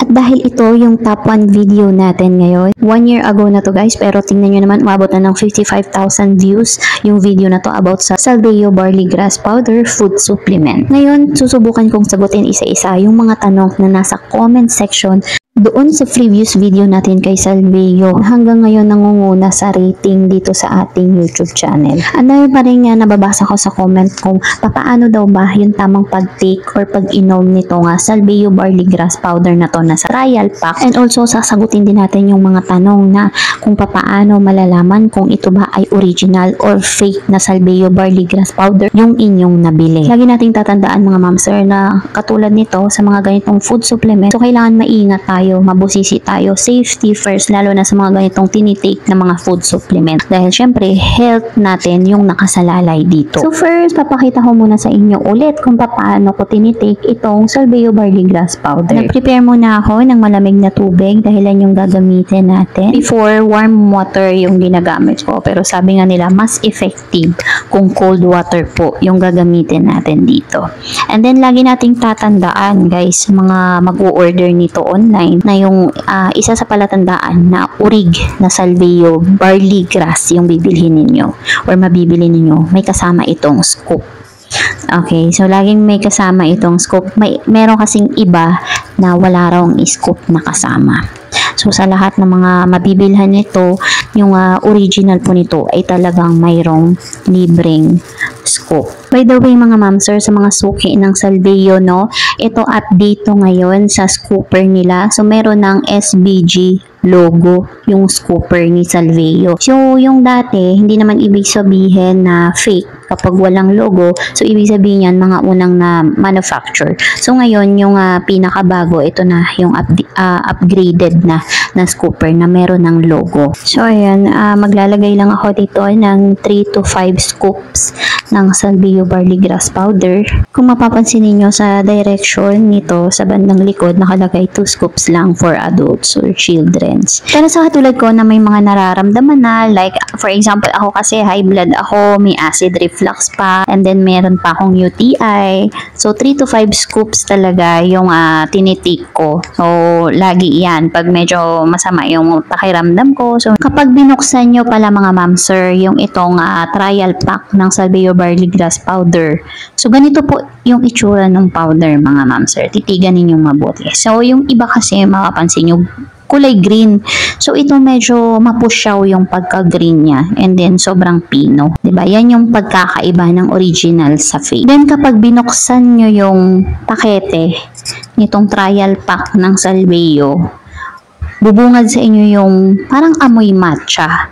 At dahil ito yung top 1 video natin ngayon, 1 year ago na to guys, pero tingnan nyo naman, umabot na ng 55,000 views yung video na to about sa Salveyo Barley Grass Powder Food Supplement. Ngayon, susubukan kong sagutin isa-isa yung mga tanong na nasa comment section doon sa previous video natin kay Salveyo. Hanggang ngayon nangunguna sa rating dito sa ating YouTube channel. Ang dami pa rin nga nababasa ko sa comment kung papaano daw ba yung tamang pag-take or pag-inom nito nga Salveyo Barley Grass Powder na to na sa trial pack. And also sasagutin din natin yung mga tanong na kung papaano malalaman kung ito ba ay original or fake na Salveyo Barley Grass Powder yung inyong nabili. Lagi nating tatandaan mga ma'am sir na katulad nito sa mga ganitong food supplement, so kailangan maingat tayo, mabusisi tayo, safety first, lalo na sa mga ganitong tinitake na mga food supplement. Dahil syempre, health natin yung nakasalalay dito. So first, papakita ko muna sa inyo ulit kung paano ko tinitake itong Salveyo Barley Grass Powder. Nag-prepare muna ako ng malamig na tubig dahil yan yung gagamitin natin. Before, warm water yung ginagamit ko. Pero sabi nga nila, mas effective kung cold water po yung gagamitin natin dito. And then, lagi nating tatandaan guys, mga mag-o-order nito online, na yung isa sa palatandaan na urig na Salveyo Barley Grass yung bibilhin ninyo or mabibili ninyo, may kasama itong scoop. Okay, so laging may kasama itong scoop. Meron kasing iba na wala raw scoop na kasama. So sa lahat ng mga mabibilhan nito, yung original po nito ay talagang mayroong libreng scoop. By the way mga ma'am sir, sa mga suki ng Salveyo, no, ito update to ngayon sa scooper nila. So meron ng SBG logo yung scooper ni Salveyo. So yung dati, hindi naman ibig sabihin na fake kapag walang logo. So ibig sabihin yan mga unang na manufacture. So ngayon yung pinakabago, ito na yung upgraded na scooper na meron ng logo. So ayan, maglalagay lang ako dito ng 3 to 5 scoops ng Salveyo Barley Grass Powder. Kung mapapansin niyo sa direction nito sa bandang likod, nakalagay 2 scoops lang for adults or children. Pero sa katulad ko na may mga nararamdaman na, like for example ako kasi high blood ako, may acid reflux pa, and then meron pa akong UTI. So 3 to 5 scoops talaga yung tinitake ko. So lagi yan pag medyo masama yung pakiramdam ko. So kapag binuksan nyo pala mga ma'am sir yung itong trial pack ng Salveyo Barley Grass Powder, so ganito po yung itsura ng powder mga ma'am sir. Titigan ninyong mabuti. So yung iba kasi mapapansin nyo kulay green. So ito medyo mapusyaw yung pagka-green niya, and then sobrang pino. 'Di ba? Yan yung pagkakaiba ng original sa fake. Then kapag binuksan nyo yung pakete nitong trial pack ng Salveyo, bubungad sa inyo yung parang amoy matcha.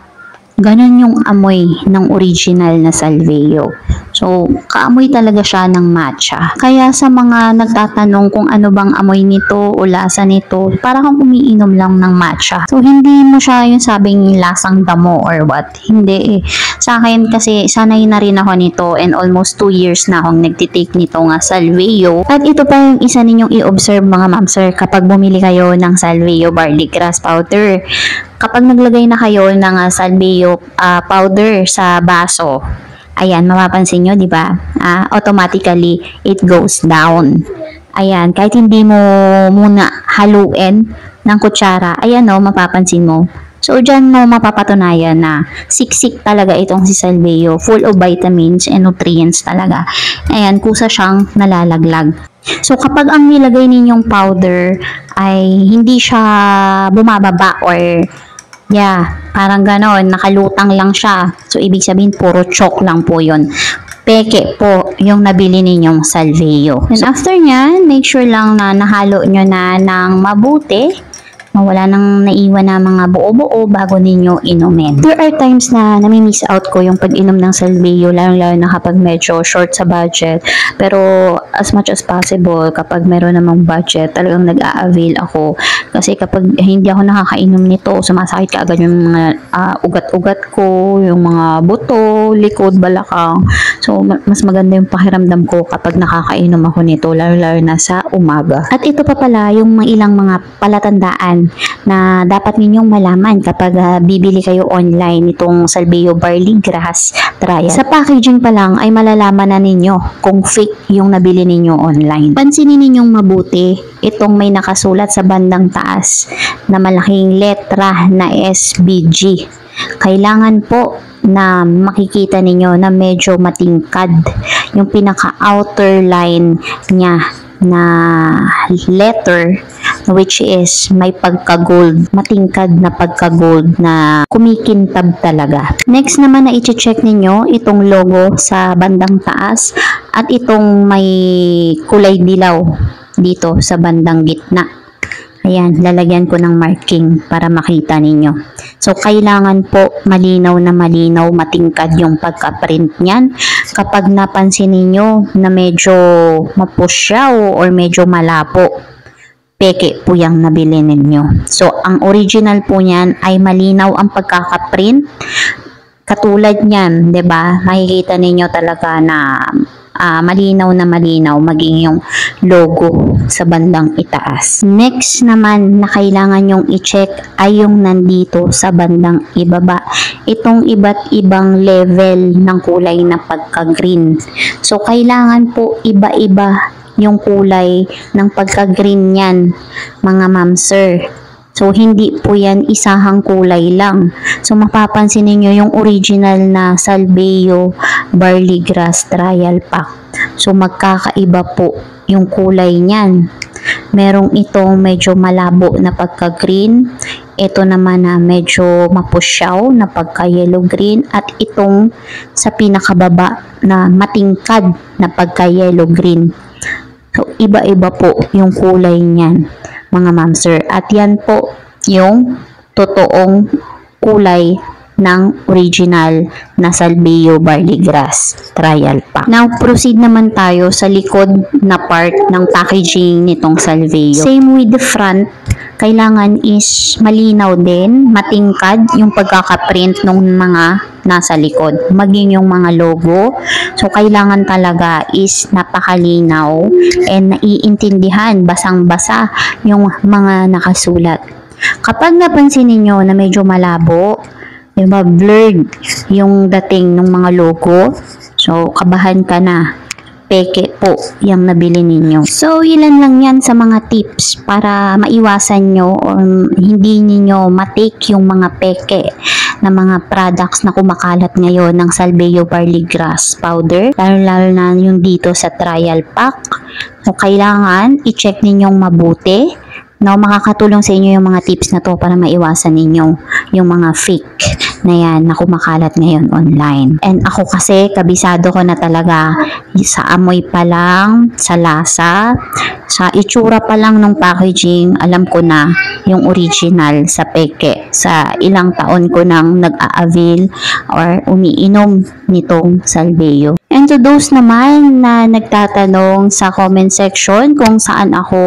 Ganon yung amoy ng original na Salveyo. So, kaamoy talaga siya ng matcha. Kaya sa mga nagtatanong kung ano bang amoy nito o lasa nito, para kang umiinom lang ng matcha. So, hindi mo siya yung sabing lasang damo or what. Hindi eh. Sa akin kasi, sanay na rin ako nito and almost 2 years na akong nagtitake nito nga Salveyo. At ito pa yung isa ninyong i-observe mga ma'am sir kapag bumili kayo ng Salveyo Barley Grass Powder. Kapag naglagay na kayo ng Salveyo powder sa baso, ayan, mapapansin nyo, di ba? Automatically, it goes down. Ayan, kahit hindi mo muna haluin ng kutsara, ayan o, mapapansin mo. So, dyan mo mapapatunayan na siksik talaga itong si Salveyo. Full of vitamins and nutrients talaga. Ayan, kusa siyang nalalaglag. So, kapag ang nilagay ninyong powder ay hindi siya bumababa or parang ganon, nakalutang lang siya. So, ibig sabihin, puro chalk lang po yun. Peke po yung nabili ninyong Salveyo. And after nyan, make sure lang na nahalo nyo na ng mabuti. Wala nang naiwan na mga buo-buo bago ninyo inumin. There are times na nami-miss out ko yung pag-inom ng Salveyo, lalo na kapag medyo short sa budget. Pero as much as possible, kapag meron namang budget, talagang nag-a-avail ako. Kasi kapag hindi ako nakakainom nito, sumasakit ka agad yung mga ugat-ugat ko, yung mga buto, likod, balakang. So mas maganda yung pakiramdam ko kapag nakakainom ako nito, lalo na sa umaga. At ito pa pala yung ilang mga palatandaan na dapat ninyong malaman kapag bibili kayo online nitong Salveyo Barley Grass trial. Sa packaging pa lang ay malalaman na ninyo kung fake yung nabili ninyo online. Pansinin ninyong mabuti, itong may nakasulat sa bandang taas na malaking letra na SBG. Kailangan po na makikita ninyo na medyo matingkad yung pinaka-outer line niya na letter, which is may pagka-gold, matingkad na pagka-gold na kumikintab talaga. Next naman na i-check ninyo itong logo sa bandang taas at itong may kulay dilaw dito sa bandang gitna. Ayan, lalagyan ko ng marking para makita ninyo. So, kailangan po malinaw na malinaw, matingkad yung pagka-print niyan. Kapag napansin ninyo na medyo mapusyaw or medyo malabo, peke po yung nabili ninyo. So, ang original po niyan ay malinaw ang pagkaka-print. Katulad niyan, 'di ba? Makikita ninyo talaga na malinaw na malinaw maging yung logo sa bandang itaas. Next naman na kailangan yung i-check ay yung nandito sa bandang ibaba. Itong iba't ibang level ng kulay na pagka-green. So, kailangan po iba-iba yung kulay ng pagka-green yan, mga ma'am sir. So, hindi po yan isahang kulay lang. So, mapapansin niyo yung original na Salveyo Barley Grass Trial Pack. So, magkakaiba po yung kulay niyan. Merong itong medyo malabo na pagka-green. Ito naman na medyo mapusyaw na pagka-yellow-green. At itong sa pinakababa na matingkad na pagka-yellow-green. So, iba-iba po yung kulay niyan, mga ma'am sir. At yan po yung totoong kulay ng original na Salveyo Barley Grass Trial Pack. Now, proceed naman tayo sa likod na part ng packaging nitong Salveyo. Same with the front, kailangan is malinaw din, matingkad yung pagkakaprint ng mga nasa likod. Maging yung mga logo. So, kailangan talaga is napakalinaw and naiintindihan, basang-basa yung mga nakasulat. Kapag napansin niyo na medyo malabo, diba, blurred yung dating ng mga logo, so kabahan ka na, peke po yung nabili ninyo. So, ilan lang yan sa mga tips para maiwasan nyo o hindi ninyo matake yung mga peke na mga products na kumakalat ngayon ng Salveyo Barley Grass Powder, lalo na yung dito sa trial pack. So, kailangan i-check ninyong mabuti. Now, makakatulong sa inyo yung mga tips na to para maiwasan ninyo yung mga fake na yan na kumakalat ngayon online. And ako kasi, kabisado ko na talaga sa amoy pa lang, sa lasa, sa itsura pa lang ng packaging, alam ko na yung original sa peke. Sa ilang taon ko nang nag-a-avail or umiinom nitong Salveyo. And to those naman na nagtatanong sa comment section kung saan ako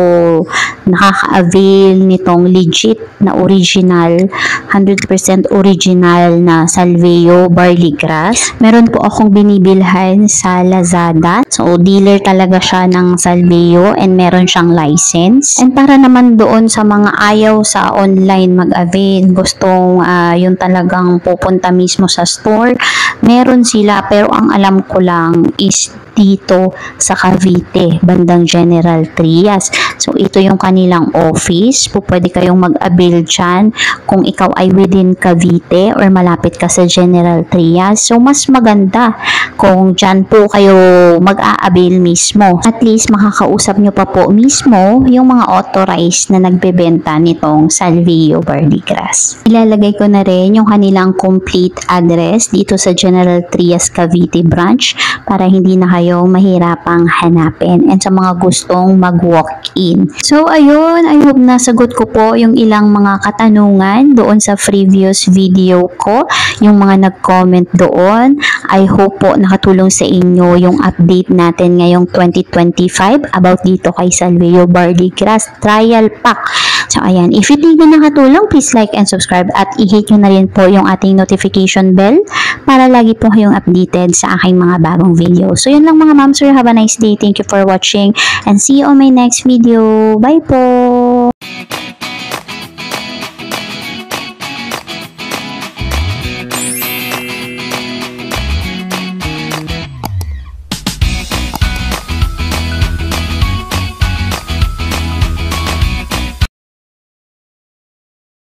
nakaka-avail nitong legit na original, 100% original na Salveyo Barley Grass, meron po akong binibilhan sa Lazada. So, dealer talaga siya ng Salveyo and meron siyang license. And para naman doon sa mga ayaw sa online mag-avail, gustong yung talagang pupunta mismo sa store, meron sila, pero ang alam ko lang is dito sa Cavite, bandang General Trias. So, ito yung kanilang office. Pwede kayong mag-avail dyan kung ikaw ay within Cavite or malapit ka sa General Trias. So, mas maganda kung dyan po kayo mag-a-avail mismo. At least, makakausap nyo pa po mismo yung mga authorized na nagbebenta nitong Salveyo Barley Grass. Ilalagay ko na rin yung kanilang complete address dito sa General Trias Cavite branch para hindi na kayo mahirapang hanapin and sa mga gustong mag-walk-in. So, ayun, I hope nasagot ko po yung ilang mga katanungan doon sa previous video ko, yung mga nag-comment doon. I hope po nakatulong sa inyo yung update natin ngayong 2025 about dito kay Salveyo Barley Grass Trial Pack. So, ayan. If you think na nakatulong, please like and subscribe at i-hit nyo na rin po yung ating notification bell para lagi po kayong updated sa aking mga bagong video. So, yun lang mga ma'am sir. Have a nice day. Thank you for watching and see you on my next video. Bye po!